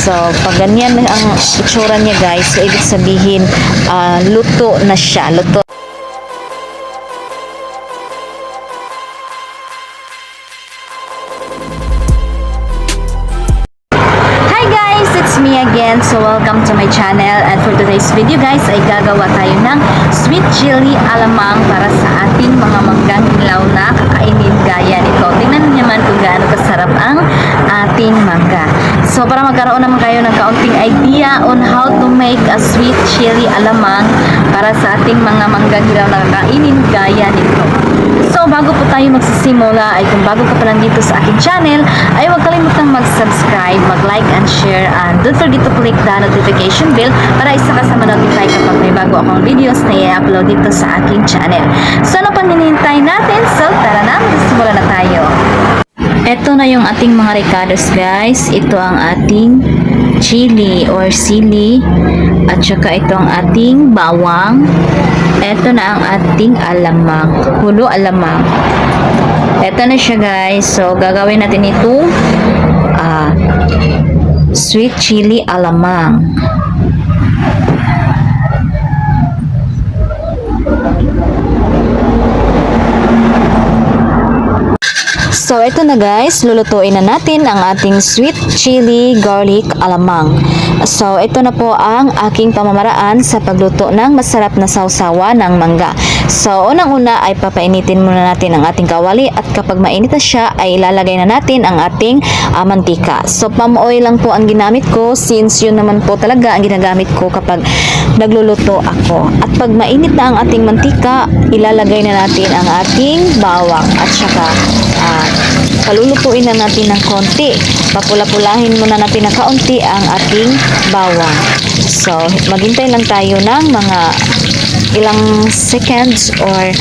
So, pag ganyan ang itsura niya guys, so ibig sabihin luto na siya. Luto. Hi guys, it's me again. So, welcome to my channel. And for today's video guys, ay gagawa tayo ng sweet chili alamang para sa ating mga manggang hilaw na kakainin gaya nito. Tingnan niyo naman kung gaano kasarap ang ating mangga. So, para magkaroon naman kayo ng kaunting idea on how to make a sweet chili alamang para sa ating mga manggang hilaw na kakainin gaya nito. So, bago po tayo magsisimula, ay kung bago ka pa lang dito sa aking channel, ay huwag kalimutang mag-subscribe, mag-like and share, and don't forget to click the notification bell para isa ka sa ma-notify kapag may bago akong videos na i-upload dito sa aking channel. So, ano pang hinihintay natin? So, tara na, magsimula na tayo. Ito na yung ating mga ricados guys. Ito ang ating chili or sili, at saka ito ang ating bawang. Ito na ang ating alamang, hulo alamang. Ito na siya guys. So, gagawin natin ito sweet chili alamang. So, ito na guys, lulutuin na natin ang ating sweet chili garlic alamang. So, ito na po ang aking pamamaraan sa pagluto ng masarap na sausawa ng mangga. So, unang-una ay papainitin muna natin ang ating kawali, at kapag mainit na siya ay ilalagay na natin ang ating mantika. So, palm oil lang po ang ginamit ko since yun naman po talaga ang ginagamit ko kapag nagluluto ako. At pag mainit na ang ating mantika, ilalagay na natin ang ating bawang, at saka palulutuin na natin ng konti. Papula-pulahin muna natin ng kaunti ang ating bawang. So, maghintay lang tayo ng mga ilang seconds or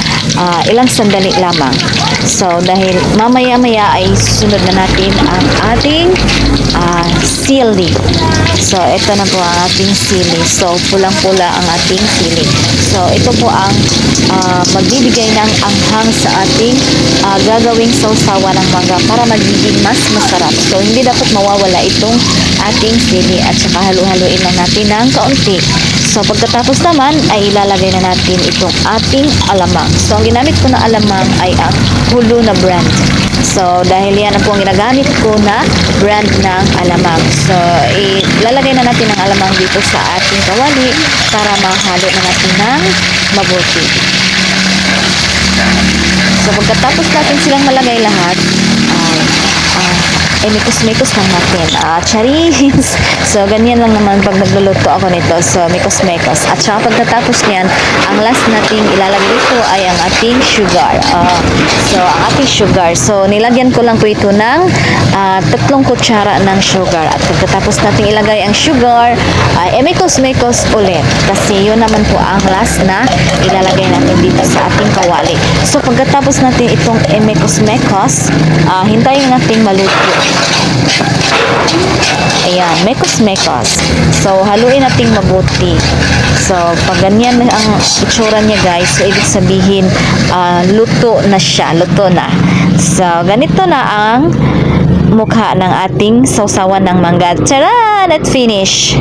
ilang sandali lamang. So, dahil mamaya-maya ay sunod na natin ang ating sili. So, ito na po ang ating sili. So, pulang-pula ang ating sili. So, ito po ang magbibigay ng anghang sa ating gagawing sausawa ng mangga para magiging mas masarap. So, hindi dapat mawawala itong ating sili, at saka halu-haluin lang natin ng kaunti. So, pagkatapos naman ay ilalagay na natin itong ating alamang. So, ang ginamit ko na alamang ay ang hulo na brand. So, dahil yan ang po ang ginagamit ko na brand ng alamang. So, ilalagay na natin ang alamang dito sa ating kawali para mahalo na natin ng mabuti. So, pagkatapos natin silang malagay lahat, mikos-mikos lang natin. Charis! So, ganyan lang naman pag nagluluto ako nito. So, mikos-mikos. At saka pagkatapos niyan, ang last nating ilalagay dito ay ang ating sugar. So, ang ating sugar. So, nilagyan ko lang po ito ng 3 kutsara ng sugar. At pagkatapos nating ilagay ang sugar, mikos-mikos ulit. Kasi yun naman po ang last na ilalagay natin dito sa ating kawali. So, pagkatapos natin itong mikos-mikos, hintayin natin maluto. Ayan, mekos-mekos. So, haluin natin mabuti. So, pag ganyan ang itsura niya guys, so ibig sabihin luto na siya, luto na. So, ganito na ang mukha ng ating sausawan ng mangga. Tara! Let's finish!